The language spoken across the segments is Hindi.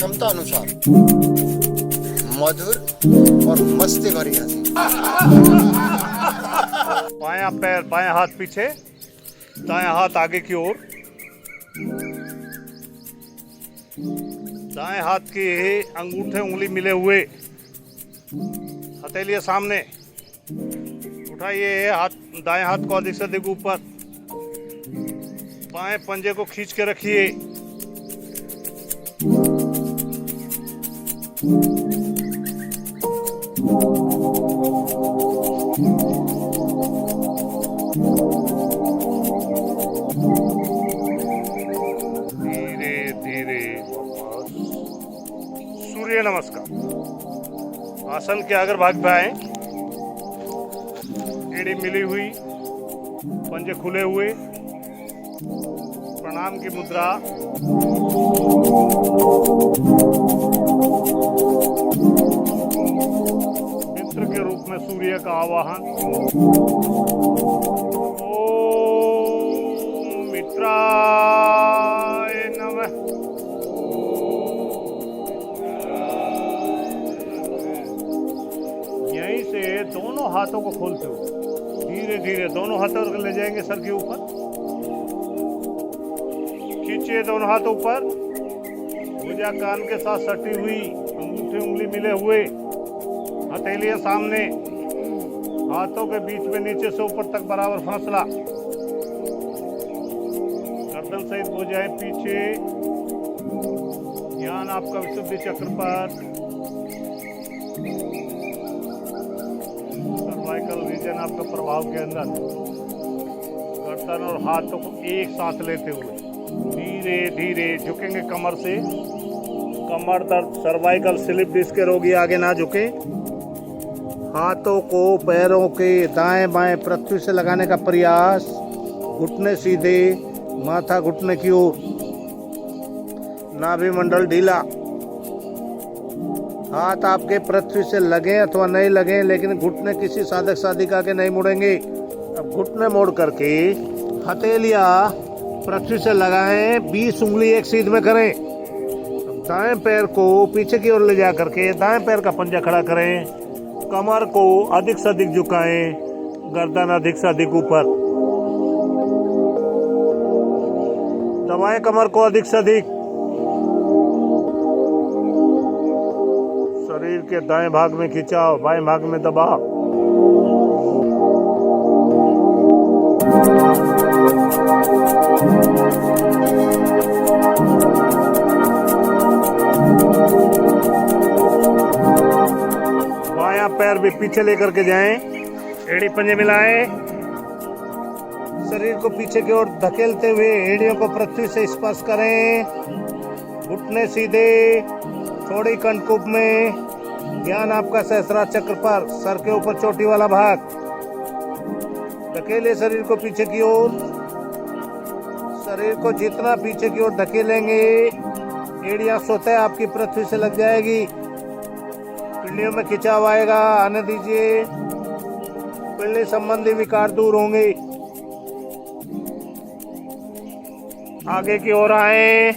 क्षमता अनुसार मधुर और मस्ती भरी हंसी। बायां पैर, बायां हाथ पीछे, दायां हाथ आगे की ओर, दाएं हाथ के अंगूठे उंगली मिले हुए, हथेलियां सामने उठाइए, हाथ दाएं हाथ को अधिक से अधिक ऊपर, बाएं पंजे को खींच के रखिए। धीरे धीरे वापस सूर्य नमस्कार। आसन के अगर भाग पे आए, एड़ी मिली हुई, पंजे खुले हुए, प्रणाम की मुद्रा। मित्र के रूप में सूर्य का आवाहन। ओम मित्राय नमः। यहीं से दोनों हाथों को खोलते हुए धीरे धीरे दोनों हाथों को ले जाएंगे सर के ऊपर। खींचिए दोनों हाथ ऊपर, भुजा कान के साथ सटी हुई, अंगूठे उंगली मिले हुए, हथेलियां सामने, हाथों के बीच में नीचे से ऊपर तक बराबर फासला, गर्दन सहित भुजाएं पीछे, ध्यान आपका विशुद्धि चक्र पर, सर्वाइकल रीजन आपका प्रभाव के अंदर, गर्दन और हाथों को एक साथ लेते हुए धीरे धीरे झुकेंगे कमर से। कमर दर्द, सर्वाइकल, स्लिप डिस्क के रोगी आगे ना झुके। हाथों को पैरों के दाएं बाएं पृथ्वी से लगाने का प्रयास, घुटने सीधे, माथा घुटने की ओर, नाभि मंडल ढीला। हाथ आपके पृथ्वी से लगे अथवा नहीं लगे, लेकिन घुटने किसी साधक साधिका के नहीं मुड़ेंगे। अब घुटने मोड़ करके हथेलियां पृथ्वी से लगाएं, 20 उंगली एक सीध में करें। दाएं पैर को पीछे की ओर ले जा करके दाएं पैर का पंजा खड़ा करें, कमर को अधिक से अधिक झुकाएं, गर्दन अधिक से अधिक ऊपर, दबाएं कमर को अधिक से अधिक। शरीर के दाएं भाग में खिंचाव, बाएं भाग में दबाव। बायां पैर भी पीछे लेकर के जाएं, एड़ी पंजे मिलाएं, शरीर को पीछे की ओर धकेलते हुए एड़ियों को पृथ्वी से स्पर्श करें, घुटने सीधे, थोड़ी कंठकूप में, ध्यान आपका सहस्रार चक्र पर, सर के ऊपर चोटी वाला भाग, धकेले शरीर को पीछे की ओर। शरीर को जितना पीछे की ओर धकेलेंगे, एड़ियां स्वतः आपकी पृथ्वी से लग जाएगी, पिंडियों में खिंचाव आएगा, आने दीजिए, पिंडी संबंधी विकार दूर होंगे। आगे की ओर आए,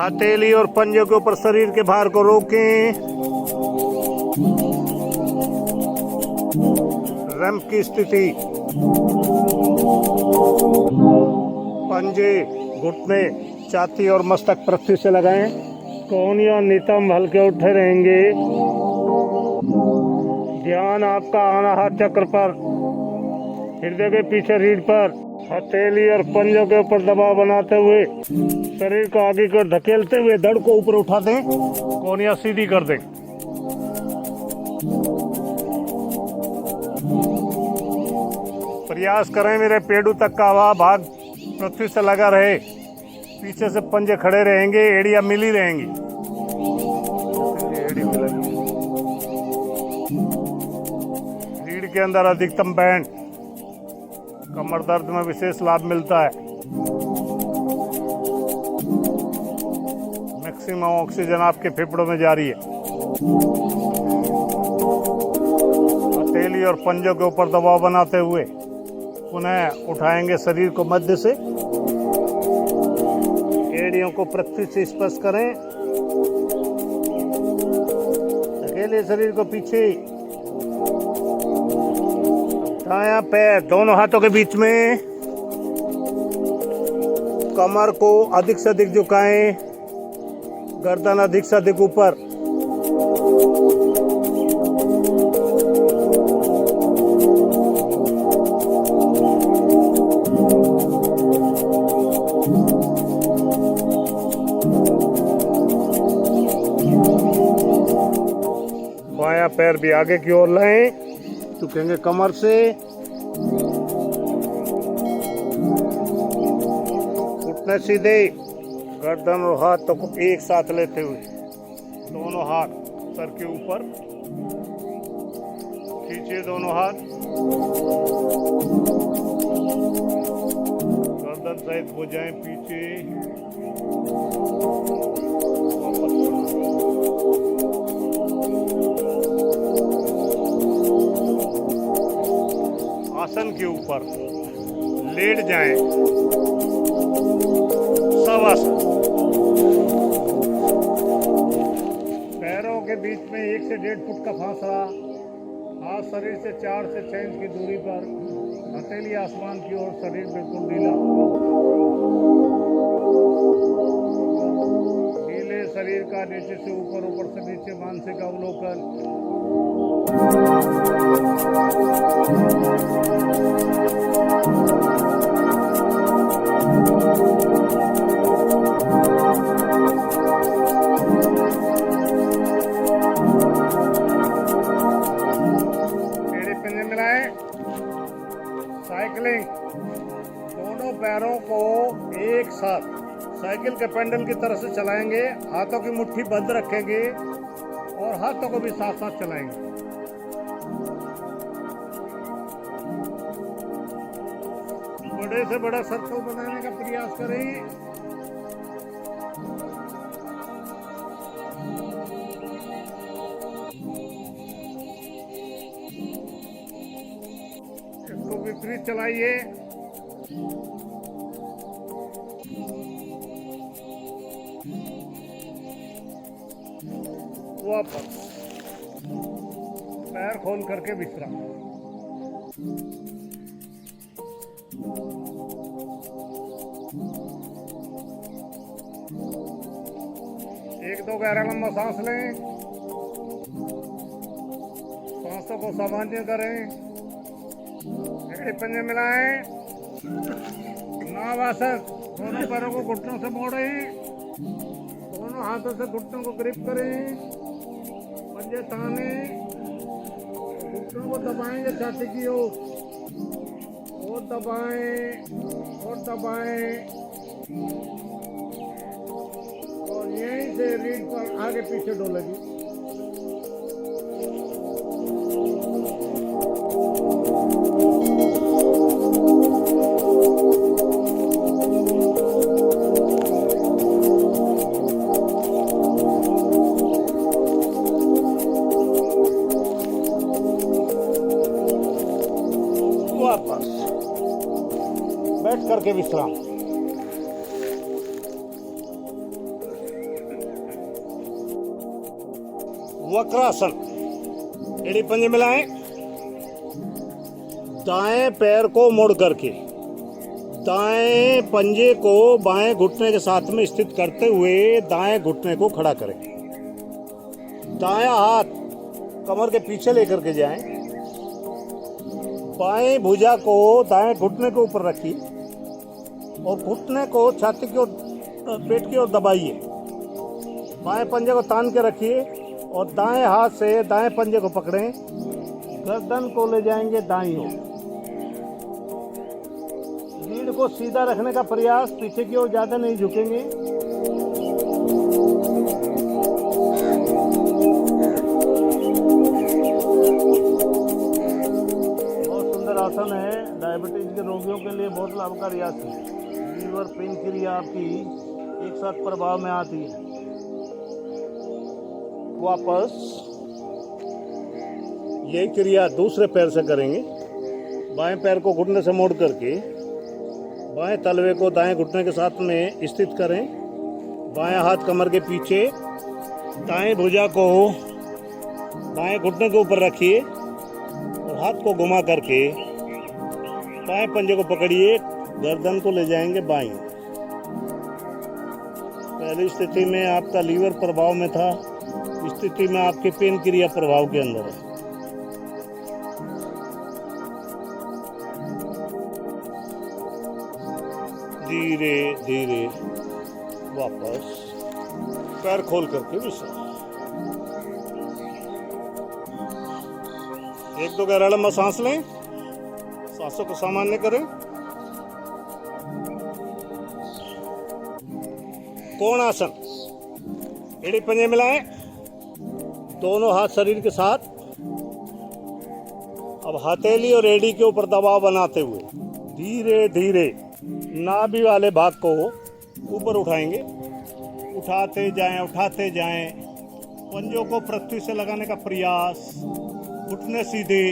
हथेली और पंजों के ऊपर शरीर के भार को रोकें, रैंप की स्थिति, पंजे, घुटने, छाती और मस्तक पृथ्वी से लगाएं, कोहनी नितंब हल्के उठे रहेंगे, ध्यान आपका अनाहत चक्र पर, हृदय के पीछे रीढ़ पर, हथेली और पंजों के ऊपर दबाव बनाते हुए शरीर को आगे की ओर धकेलते हुए धड़ को ऊपर उठा दें, कोहनियां सीधी कर दें। प्रयास करें मेरे पेड़ू तक का हवा भाग पृथ्वी से लगा रहे, पीछे से पंजे खड़े रहेंगे, एड़ियां मिली रहेंगी। एड़ी मिलेगी, रीढ़ के अंदर अधिकतम बैंड, कमर दर्द में विशेष लाभ मिलता है। मैक्सिमम ऑक्सीजन आपके फेफड़ों में जारी है। हथेली और पंजों के ऊपर दबाव बनाते हुए पुनः उठाएंगे शरीर को मध्य से, एड़ियों को पृथ्वी से स्पर्श करें, ले शरीर को पीछे। दायां पैर दोनों हाथों के बीच में, कमर को अधिक से अधिक झुकाएं, गर्दन अधिक से अधिक ऊपर। बायां पैर भी आगे की ओर लाएं, झुकेंगे कमर से। घुटने सीधे, गर्दन और हाथों को एक साथ लेते हुए, दोनों हाथ सर के ऊपर खींचे, दोनों हाथ गर्दन सहित भुजाएं पीछे। आसन के ऊपर लेट जाएं, शवासन। पैरों के बीच में 1 से 1.5 फुट का फासला, हाथ शरीर से 4 से 6 इंच की दूरी पर, हथेली आसमान की ओर, शरीर बिल्कुल ढीला। ढीले शरीर का नीचे से ऊपर, ऊपर से नीचे मानसिक अवलोकन। साइकिलिंग, दोनों पैरों को एक साथ साइकिल के पेंडल की तरह से चलाएंगे। हाथों की मुट्ठी बंद रखेंगे और हाथों को भी साथ साथ चलाएंगे। बड़े से बड़ा सर्कल बनाने का प्रयास करें। विपरीत चलाइए। वापस पैर खोल करके विश्राम। एक दो गहरा लंबा सांस लें, सांसों को सामान्य करें। पंजे मिलाएं, नावासन। दोनों पैरों को घुटनों से मोड़ें, दोनों हाथों से घुटनों को ग्रिप करें, पंजे ताने, घुटनों को दबाएंगे छाती की ओर, और दबाएं और दबाएं, और यहीं से रीढ़ पर आगे पीछे डोलेगी। वापस बैठ करके विश्राम। वक्रासन, एड़ी पंजे मिलाएं, दाएं पैर को मोड़ करके दाएं पंजे को बाएं घुटने के साथ में स्थित करते हुए दाएं घुटने को खड़ा करें। दायां हाथ कमर के पीछे लेकर के जाएं, बाएं भुजा को दाएं घुटने के ऊपर रखिए और घुटने को छाती की ओर, पेट की ओर दबाइए। बाएं पंजे को तान के रखिए और दाएं हाथ से दाएं पंजे को पकड़ें, गर्दन को ले जाएंगे दाईं ओर। रीढ़ को सीधा रखने का प्रयास, पीछे की ओर ज्यादा नहीं झुकेंगे। बहुत सुंदर आसन है, डायबिटीज के रोगियों के लिए बहुत लाभकारी आसन है। लीवर पेन क्रिया आपकी एक साथ प्रभाव में आती है। वापस यही क्रिया दूसरे पैर से करेंगे। बाएं पैर को घुटने से मोड़ करके बाएं तलवे को दाएं घुटने के साथ में स्थित करें। बाएं हाथ कमर के पीछे, दाएं भुजा को बाएं घुटने के ऊपर रखिए और हाथ को घुमा करके बाएं पंजे को पकड़िए, गर्दन को ले जाएंगे बाईं। पहली स्थिति में आपका लीवर प्रभाव में था, इस स्थिति में आपके पेन क्रिया प्रभाव के अंदर है। धीरे धीरे वापस पैर खोल करके विश्राम। एक दो गहरा लंबा सांस लें, सांसों को सामान्य करें। कोण आसन, एड़ी पंजे मिलाएं, दोनों हाथ शरीर के साथ। अब हथेली और एड़ी के ऊपर दबाव बनाते हुए धीरे धीरे नाभि वाले भाग को ऊपर उठाएंगे। उठाते जाएं, पंजों को पृथ्वी से लगाने का प्रयास, घुटने सीधे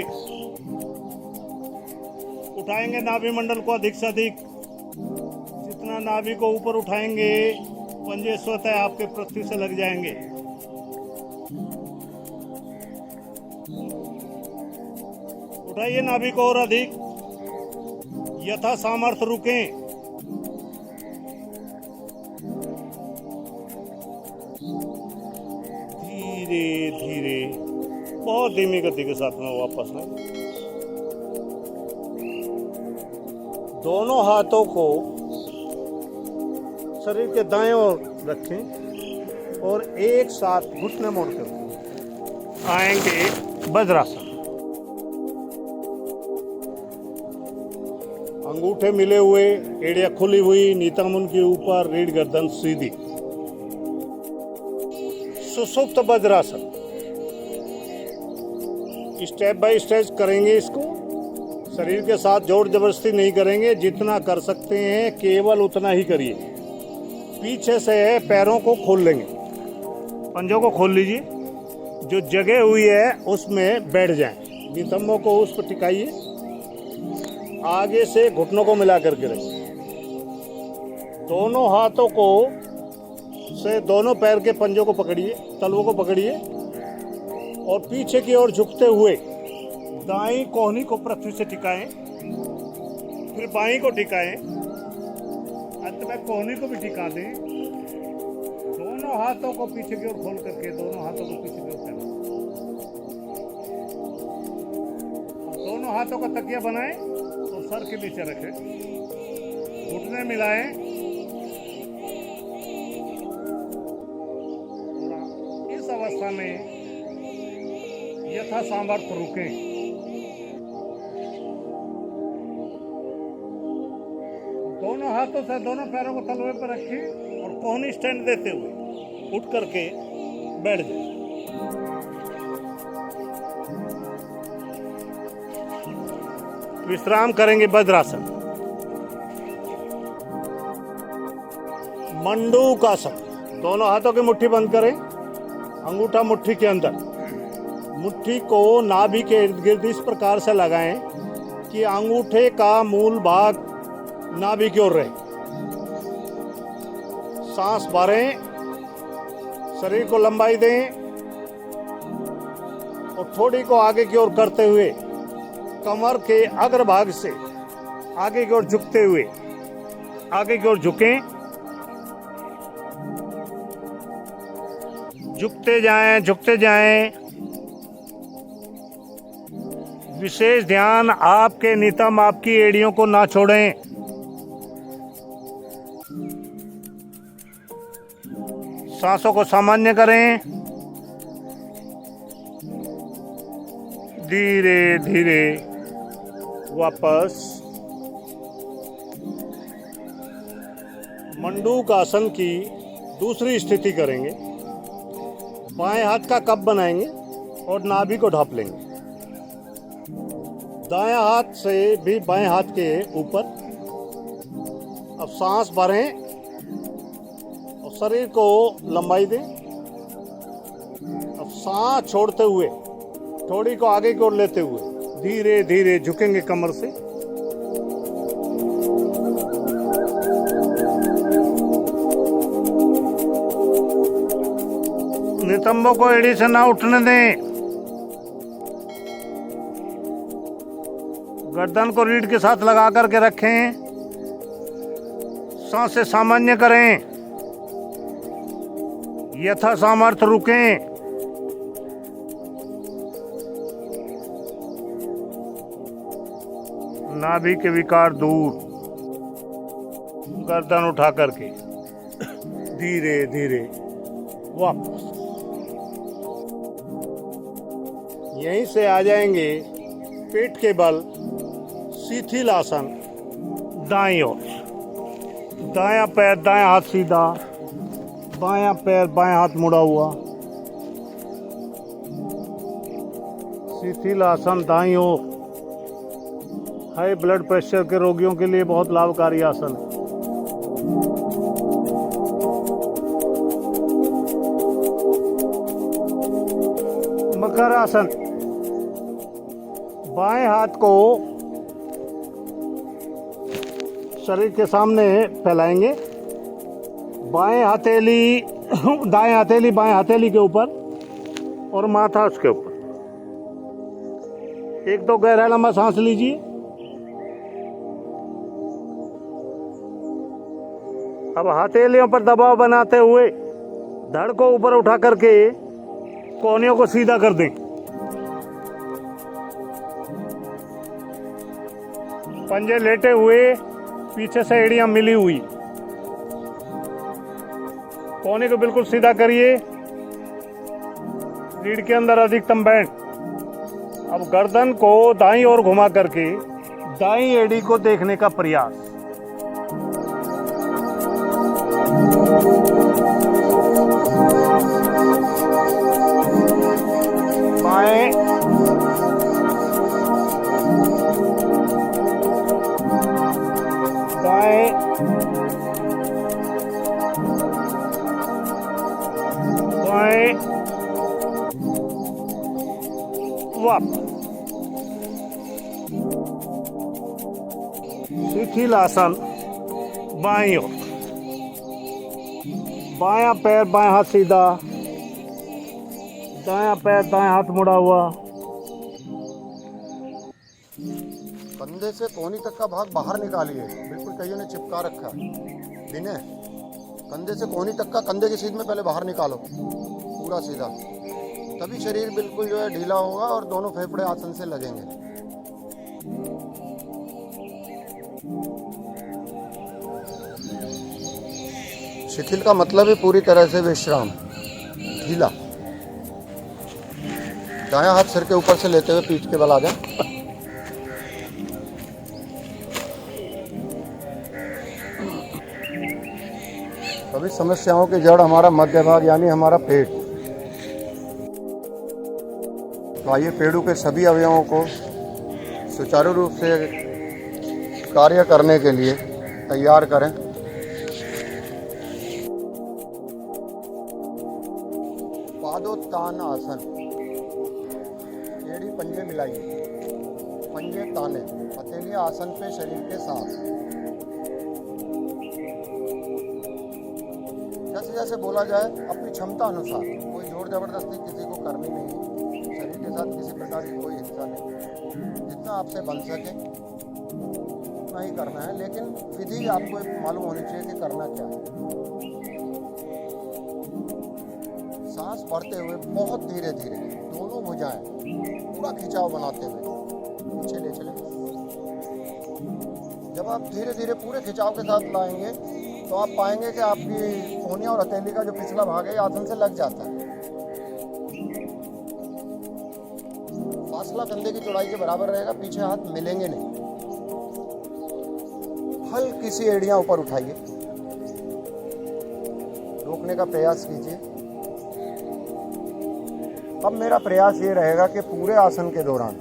उठाएंगे। नाभि मंडल को अधिक से अधिक, जितना नाभि को ऊपर उठाएंगे पंजे स्वतः आपके पृथ्वी से लग जाएंगे। उठाइए नाभि को और अधिक, यथा सामर्थ्य रुकें। धीरे धीरे बहुत धीमी गति के साथ में वापस लें। दोनों हाथों को शरीर के दाएं ओर रखें और एक साथ घुटने मोड़ कर आएंगे वज्रासन। अंगूठे मिले हुए, एड़ियां खुली हुई, नीतंबुन के ऊपर, रीढ़ गर्दन सीधी। सुसुप्त वज्रासन स्टेप बाय स्टेप करेंगे इसको। शरीर के साथ जोर जबरदस्ती नहीं करेंगे, जितना कर सकते हैं केवल उतना ही करिए। पीछे से पैरों को खोल लेंगे, पंजों को खोल लीजिए, जो जगह हुई है उसमें बैठ जाएं। नितंबों को उस पर टिकाइए, आगे से घुटनों को मिला करके रखिए। दोनों हाथों को से दोनों पैर के पंजों को पकड़िए, तलवों को पकड़िए और पीछे की ओर झुकते हुए दाईं कोहनी को पृथ्वी से टिकाएं, फिर बाईं को टिकाएं, अंत में कोहनी को भी टिका दें। दोनों हाथों को पीछे की ओर खोल करके दोनों हाथों को पीछे की ओर फैलाएं। दोनों हाथों का तकिया बनाएं और सर के नीचे रखें, घुटने मिलाएं और इस अवस्था में यथा सामर्थ्य रुकें। दोनों हाथों से दोनों पैरों को तलवे पर रखें और कोहनी स्टैंड देते हुए उठ करके बैठ जाए। विश्राम करेंगे वज्रासन। मंडूकासन, दोनों हाथों की मुट्ठी बंद करें, अंगूठा मुट्ठी के अंदर। मुट्ठी को नाभि के इर्द गिर्द इस प्रकार से लगाएं कि अंगूठे का मूल भाग नाभि की ओर रहे। सांस भरें, शरीर को लंबाई दें और थोड़ी को आगे की ओर करते हुए कमर के अग्रभाग से आगे की ओर झुकते हुए आगे की ओर झुकें। झुकते जाएं। विशेष ध्यान आपके नितंब, आपकी एड़ियों को ना छोड़ें। सांसों को सामान्य करें। धीरे धीरे वापस मंडूकासन की दूसरी स्थिति करेंगे। बाएं हाथ का कप बनाएंगे और नाभि को ढांप लेंगे। दायां हाथ से भी बाएं हाथ के ऊपर। अब सांस भरें और शरीर को लंबाई दें। अब सांस छोड़ते हुए थोड़ी को आगे की ओर लेते हुए धीरे धीरे झुकेंगे कमर से। नितंबों को एड़ी से ना उठने दें। गर्दन को रीढ़ के साथ लगा करके रखें, सांसें सामान्य करें, यथा सामर्थ्य रुकें। नाभि के विकार दूर। गर्दन उठा करके धीरे धीरे वापस। यहीं से आ जाएंगे पेट के बल शिथिल आसन। दाईं ओर, दायां पैर दायां हाथ सीधा, बायां पैर बायां हाथ मुड़ा हुआ। शिथिल आसन दाईं ओर। हाई ब्लड प्रेशर के रोगियों के लिए बहुत लाभकारी आसन है। मकर आसन। बाएं हाथ को शरीर के सामने फैलाएंगे। बाएं हथेली दाएं हथेली बाएं हथेली के ऊपर और माथा उसके ऊपर। एक दो गहरा लंबा सांस लीजिए। अब हथेलियों पर दबाव बनाते हुए धड़ को ऊपर उठा करके कोहनियों को सीधा कर दें। पंजे लेटे हुए, पीछे से एड़ियां मिली हुई। कोहनी को बिल्कुल सीधा करिए। रीढ़ के अंदर अधिकतम बैंड। अब गर्दन को दाईं ओर घुमा करके दाईं एड़ी को देखने का प्रयास। बाएं दाएं बाएं वापस। शिथिल आसन बाईं ओर। बायां पैर बायां हाथ सीधा, दायां पैर दायां हाथ मुड़ा हुआ। कंधे से कोहनी तक का भाग बाहर निकालिए। बिल्कुल कईयों ने चिपका रखा है। विनय, कंधे से कोहनी तक का कंधे की सीध में पहले बाहर निकालो, पूरा सीधा। तभी शरीर बिल्कुल जो है ढीला होगा और दोनों फेफड़े आसन से लगेंगे। शिथिल का मतलब है पूरी तरह से विश्राम, ढीला। दायां हाथ सिर के ऊपर से लेते हुए पीठ के बल आ जाए। सभी समस्याओं की जड़ हमारा मध्य भाग यानी हमारा पेट। तो आइए पेड़ों के सभी अवयवों को सुचारू रूप से कार्य करने के लिए तैयार करें। पादोत्तान आसन। एड़ी पंजे मिलाइए, पंजे ताने, हथेलियां आसन पे शरीर के साथ। जैसे जैसे बोला जाए अपनी क्षमता अनुसार, कोई जोर जबरदस्ती किसी को करनी नहीं है। शरीर के साथ किसी प्रकार की कोई हिस्सा नहीं। जितना आपसे बन सके उतना ही करना है, लेकिन विधि आपको मालूम होनी चाहिए कि करना क्या है। सांस भरते हुए बहुत धीरे धीरे दोनों भुजाएं पूरा खिंचाव बनाते हुए पीछे ले चले। जब आप धीरे धीरे पूरे खिंचाव के साथ लाएंगे तो आप पाएंगे कि आपकी कोहनिया और हथेली का जो पिछला भाग है आसन से लग जाता है। फासला कंधे की चौड़ाई के बराबर रहेगा, पीछे हाथ मिलेंगे नहीं। हल्की सी एड़ियां ऊपर उठाइए, रोकने का प्रयास कीजिए। अब मेरा प्रयास ये रहेगा कि पूरे आसन के दौरान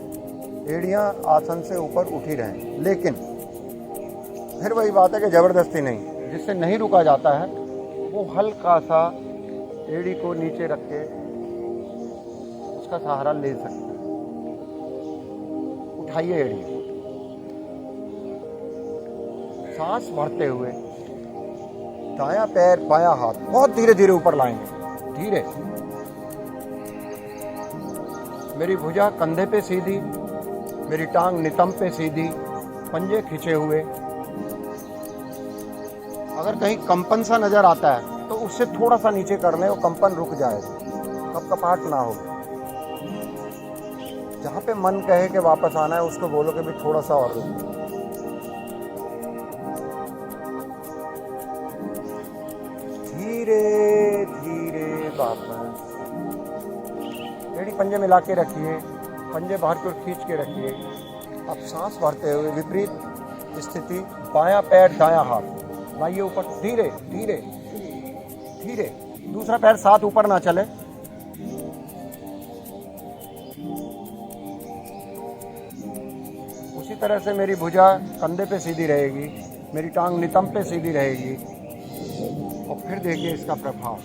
एड़ियां आसन से ऊपर उठी रहें, लेकिन फिर वही बात है कि जबरदस्ती नहीं। जिससे नहीं रुका जाता है वो हल्का सा एड़ी को नीचे रख के उसका सहारा ले सकते हैं। उठाइए एड़ी, सांस भरते हुए दायां पैर बायां हाथ बहुत धीरे धीरे ऊपर लाएंगे। धीरे, मेरी भुजा कंधे पे सीधी, मेरी टांग नितंब पे सीधी, पंजे खिंचे हुए। अगर कहीं कंपन सा नजर आता है तो उससे थोड़ा सा नीचे कर लें, वो कंपन रुक जाएगा, कपकपाहट ना हो। जहाँ पे मन कहे कि वापस आना है उसको बोलो कि भी थोड़ा सा और रुक। धीरे धीरे वापस। एड़ी पंजे मिला के रखिए, पंजे बाहर की ओर खींच के रखिए। अब सांस भरते हुए विपरीत स्थिति, बायां पैर दायां हाथ लाइए ऊपर, धीरे धीरे धीरे। दूसरा पैर साथ ऊपर ना चले। उसी तरह से मेरी भुजा कंधे पे सीधी रहेगी, मेरी टांग नितंब पे सीधी रहेगी। और फिर देखिए इसका प्रभाव।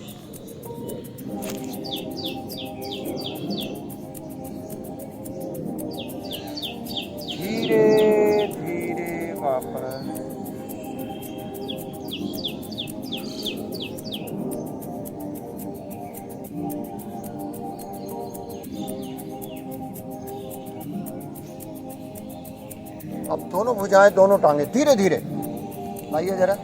धीरे धीरे वापस। अब दोनों भुजाएं, दोनों टांगे धीरे धीरे लाइए जरा।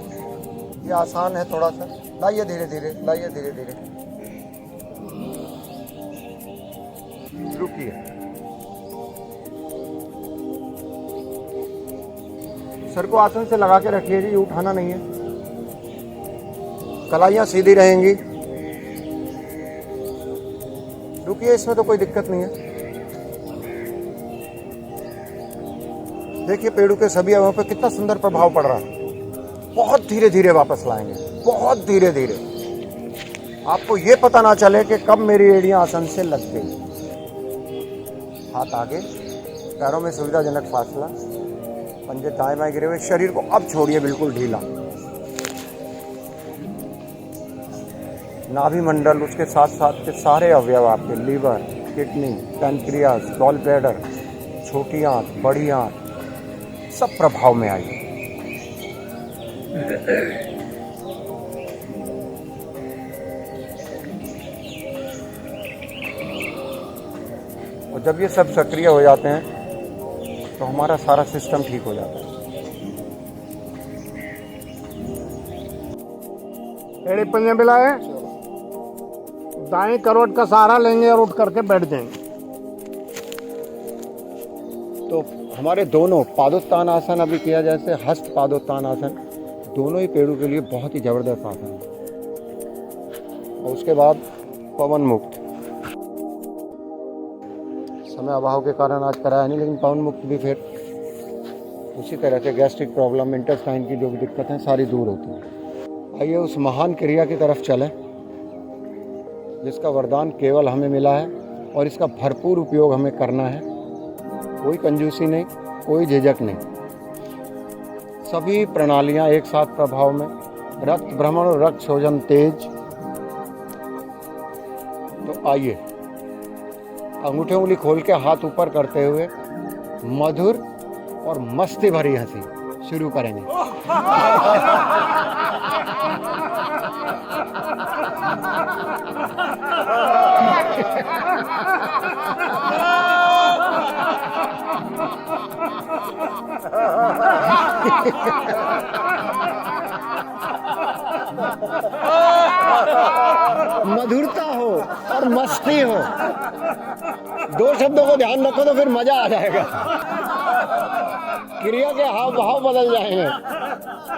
ये आसान है थोड़ा सा, लाइए धीरे धीरे, लाइए धीरे धीरे। रुकिए। सर को आसन से लगा के रखिए जी, उठाना नहीं है। कलाइयां सीधी रहेंगी। रुकिए, इसमें तो कोई दिक्कत नहीं है। देखिए पेड़ों के सभी अवयवों पे कितना सुंदर प्रभाव पड़ रहा है। बहुत धीरे धीरे वापस लाएंगे, बहुत धीरे धीरे। आपको ये पता ना चले कि कब मेरी एड़ियां आसन से लग गई। हाथ आगे, पैरों में सुविधाजनक फासला, पंजे दाएं बाएं गिरे हुए। शरीर को अब छोड़िए बिल्कुल ढीला। नाभि मंडल, उसके साथ साथ के सारे अवयव आपके, liver, kidney, pancreas, gall bladder, छोटी आंत, बड़ी आंत, सब प्रभाव में आइए। और जब ये सब सक्रिय हो जाते हैं तो हमारा सारा सिस्टम ठीक हो जाता है। एड़े पंजे मिलाए, दाएं करवट का सहारा लेंगे और उठ करके बैठ जाएंगे। तो हमारे दोनों पादोत्तान आसन अभी किया, जैसे हस्त पादोत्तान आसन, दोनों ही पेड़ों के लिए बहुत ही जबरदस्त आसन है। और उसके बाद पवन मुक्त। समय अभाव के कारण आज कराया नहीं, लेकिन पवन मुक्त भी फिर उसी तरह से गैस्ट्रिक प्रॉब्लम, इंटेस्टाइन की जो भी दिक्कतें सारी दूर होती हैं। आइए उस महान क्रिया की तरफ चलें जिसका वरदान केवल हमें मिला है, और इसका भरपूर उपयोग हमें करना है। कोई कंजूसी नहीं, कोई झिझक नहीं। सभी प्रणालियां एक साथ प्रभाव में। रक्त भ्रमण और रक्त शोधन तेज। तो आइए अंगूठे उंगली खोल के हाथ ऊपर करते हुए मधुर और मस्ती भरी हंसी शुरू करेंगे। मधुरता हो और मस्ती हो, दो शब्दों को ध्यान रखो तो फिर मजा आ जाएगा। क्रिया के हाव भाव बदल जाएंगे,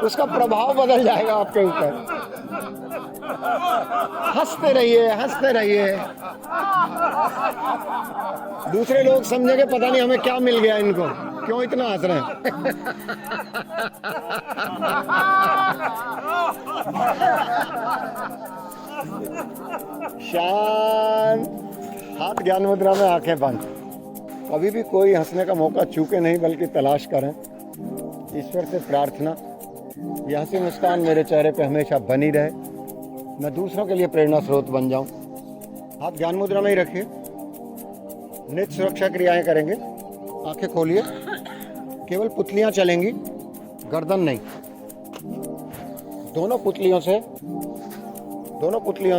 उसका प्रभाव बदल जाएगा आपके ऊपर। हंसते रहिए, हंसते रहिए। दूसरे लोग समझेंगे पता नहीं हमें क्या मिल गया, इनको क्यों इतना हंस रहे हैं। शांत, हाथ ज्ञान मुद्रा में, आंखें बंद। कभी भी कोई हंसने का मौका चूके नहीं, बल्कि तलाश करें। ईश्वर से प्रार्थना यह हंसी मुस्कान मेरे चेहरे पे हमेशा बनी रहे, मैं दूसरों के लिए प्रेरणा स्रोत बन जाऊं। हाथ ज्ञान मुद्रा में ही रखिए। नित्य सुरक्षा क्रियाएं करेंगे। आंखें खोलिए, केवल पुतलियां चलेंगी, गर्दन नहीं। दोनों पुतलियों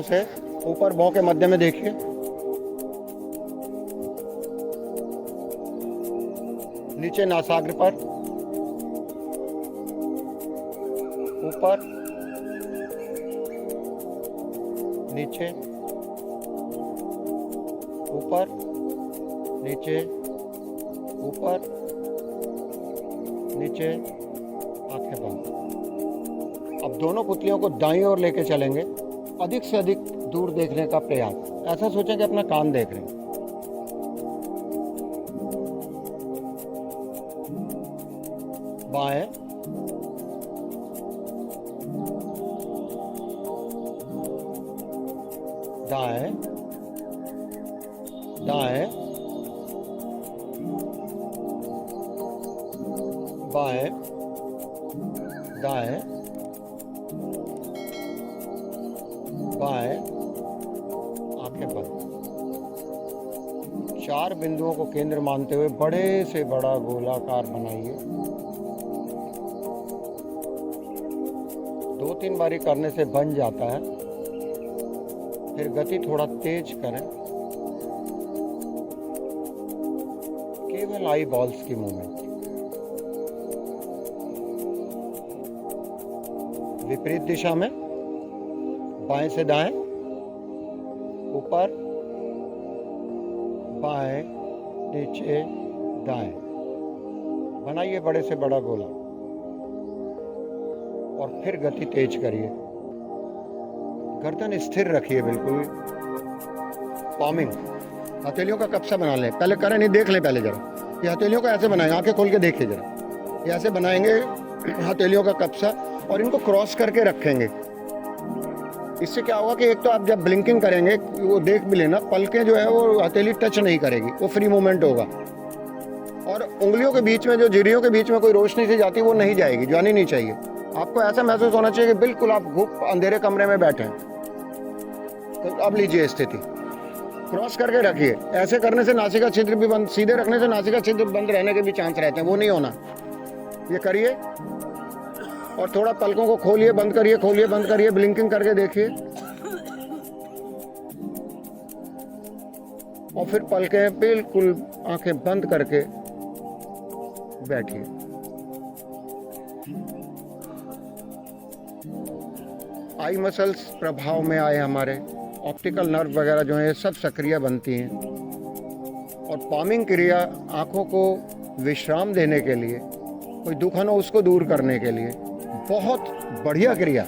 से ऊपर भौं के मध्य में देखिए। नीचे नासाग्र पर, ऊपर, नीचे, ऊपर, नीचे, ऊपर, नीचे, आंखें बंद। अब दोनों पुतलियों को दाईं ओर लेके चलेंगे, अधिक से अधिक दूर देखने का प्रयास। ऐसा सोचें कि अपना कान देख रहे हैं। बाएं, दाएं, दाएं, बाएं, दाएं, बाएं, आंखें बंद। 4 बिंदुओं को केंद्र मानते हुए बड़े से बड़ा गोलाकार बनाइए। 2-3 बारी करने से बन जाता है। फिर गति थोड़ा तेज करें। केवल आई बॉल्स की मूवमेंट। विपरीत दिशा में, बाएं से दाएं, ऊपर, बाएं, नीचे, दाएं। बनाइए बड़े से बड़ा गोला और फिर गति तेज करिए। गर्दन स्थिर रखिए बिल्कुल। पॉमिंग, हथेलियों का कप्सा बना लें। पहले करें नहीं, देख लें पहले जरा। ये हथेलियों को ऐसे बनाएंगे, आंखें खोल के देखिए जरा। ये ऐसे बनाएंगे हथेलियों का कप्सा और इनको क्रॉस करके रखेंगे। इससे क्या होगा कि एक तो आप जब ब्लिंकिंग करेंगे, वो देख भी लेना, पलकें जो है वो हथेली टच नहीं करेगी, वो फ्री मूवमेंट होगा। और उंगलियों के बीच में, जो झिर्रियों के बीच में कोई रोशनी से जाती है, वो नहीं जाएगी, जानी नहीं चाहिए। आपको ऐसा महसूस होना चाहिए कि बिल्कुल आप घुप अंधेरे कमरे में बैठे हैं। तो अब लीजिए स्थिति, क्रॉस करके रखिए। ऐसे करने से नासिका छिद्र भी बंद, सीधे रखने से नासिका छिद्र बंद रहने के भी चांस रहते हैं, वो नहीं होना। ये करिए और थोड़ा पलकों को खोलिए, बंद करिए, खोलिए, बंद करिए, ब्लिंकिंग करके देखिए। और फिर पलकें बिल्कुल आंखें बंद करके बैठिए। आई मसल्स प्रभाव में आए, हमारे ऑप्टिकल नर्व वगैरह जो है सब सक्रिय बनती हैं। और पामिंग क्रिया आँखों को विश्राम देने के लिए, कोई दुखन हो उसको दूर करने के लिए बहुत बढ़िया क्रिया।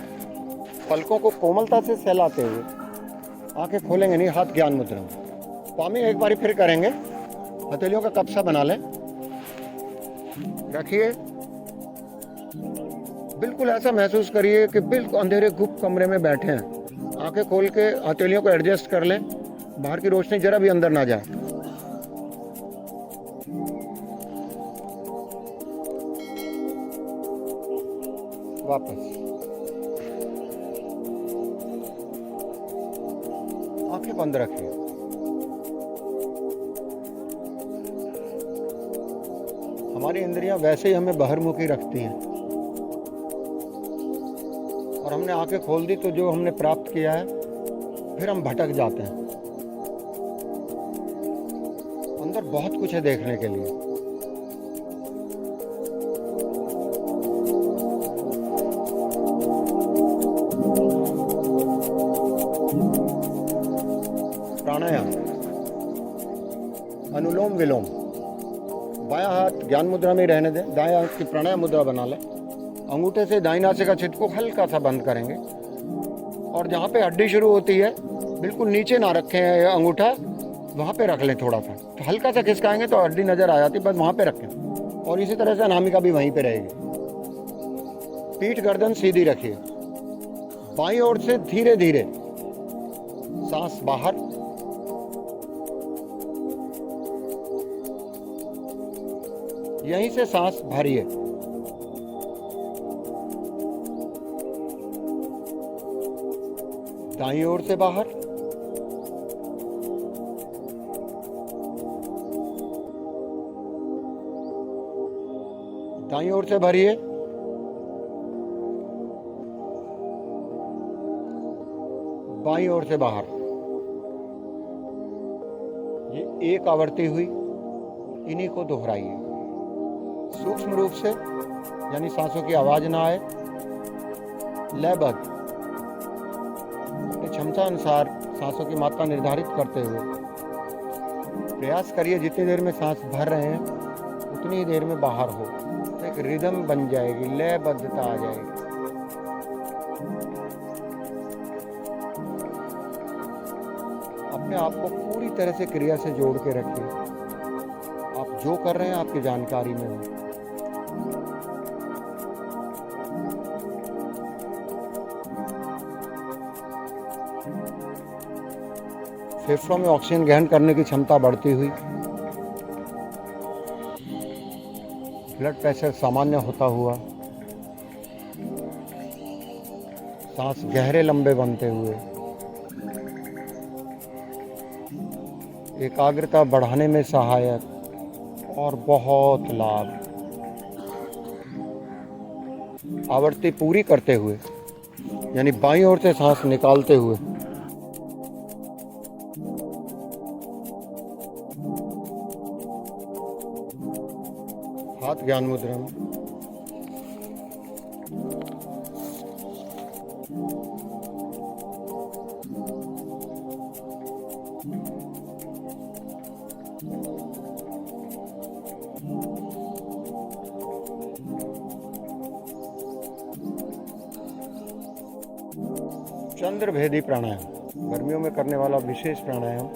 पलकों को कोमलता से सहलाते हुए, आंखें खोलेंगे नहीं, हाथ ज्ञान मुद्रा में। पामिंग एक बारी फिर करेंगे। हथेलियों का कप्सा बना लें, रखिए। बिल्कुल ऐसा महसूस करिए कि बिल्कुल अंधेरे गुप्त कमरे में बैठे हैं। आंखें खोल के हथेलियों को एडजस्ट कर लें, बाहर की रोशनी जरा भी अंदर ना जाए। वापस आंखें बंद रखिए। हमारी इंद्रियां वैसे ही हमें बहिर्मुखी रखती हैं, और हमने आंखें खोल दी तो जो हमने प्राप्त किया है फिर हम भटक जाते हैं। अंदर बहुत कुछ है देखने के लिए। प्राणायाम, अनुलोम विलोम। बायां हाथ ज्ञान मुद्रा में रहने दें, दाएं हाथ की प्राणायाम मुद्रा बना लें। अंगूठे से दाईं नासिका छिद्र को हल्का सा बंद करेंगे और जहाँ पे हड्डी शुरू होती है बिल्कुल नीचे ना रखें अंगूठा, वहाँ पे रख लें थोड़ा सा। तो हल्का सा खिसकाएंगे तो हड्डी नजर आ जाती है, बस वहाँ पे रखें। और इसी तरह से अनामिका भी वहीं पे रहेगी। पीठ गर्दन सीधी रखिए। बाईं ओर से धीरे धीरे सांस बाहर, यहीं से सांस भरिए। दाईं ओर से बाहर, दाईं ओर से भरिए। बाईं ओर से बाहर। ये एक आवृत्ति हुई, इन्हीं को दोहराइए। सूक्ष्म रूप से, यानी सांसों की आवाज ना आए, लयबद्ध अपनी क्षमता अनुसार सांसों की मात्रा निर्धारित करते हुए प्रयास करिए जितनी देर में सांस भर रहे हैं उतनी ही देर में बाहर हो। तो एक रिदम बन जाएगी, लयबद्धता आ जाएगी। अपने आप को पूरी तरह से क्रिया से जोड़ के रखिए। आप जो कर रहे हैं आपकी जानकारी में हो। फेफड़ों में ऑक्सीजन ग्रहण करने की क्षमता बढ़ती हुई, ब्लड प्रेशर सामान्य होता हुआ, सांस गहरे लंबे बनते हुए, एकाग्रता बढ़ाने में सहायक और बहुत लाभ। आवृत्ति पूरी करते हुए, यानी बाईं ओर से सांस निकालते हुए हाथ ज्ञान मुद्रा में, चंद्रभेदी प्राणायाम गर्मियों में करने वाला विशेष प्राणायाम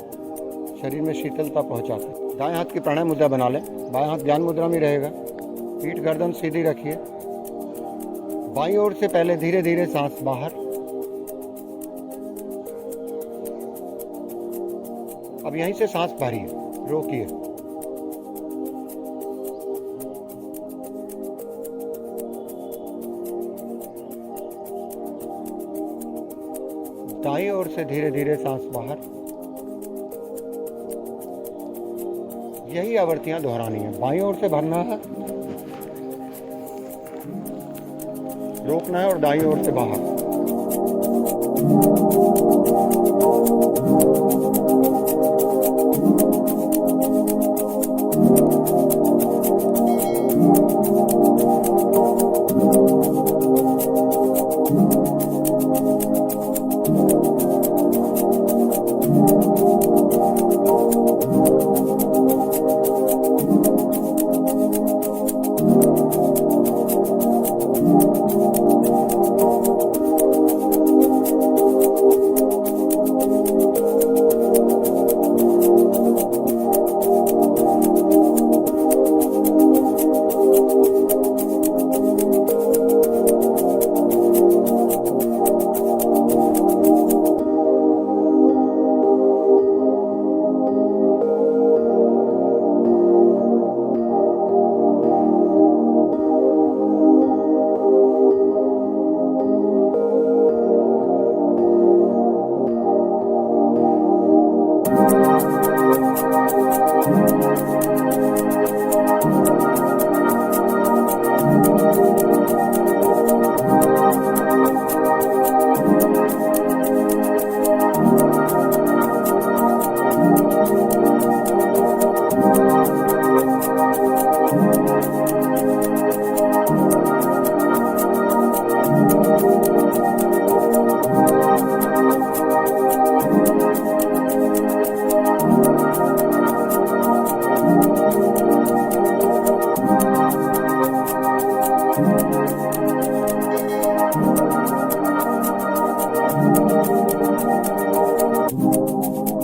शरीर में शीतलता पहुंचाता है। दाएं हाथ की प्राणायाम मुद्रा बना लें, बाएं हाथ ज्ञान मुद्रा में रहेगा। पीठ गर्दन सीधी रखिए। बाईं ओर से पहले धीरे धीरे सांस बाहर। अब यहीं से सांस भरिए, रोकिए। दाईं ओर से धीरे धीरे सांस बाहर। यही आवृत्तियां दोहरानी है। बाईं ओर से भरना है, रोकना है और दाईं ओर से बाहर।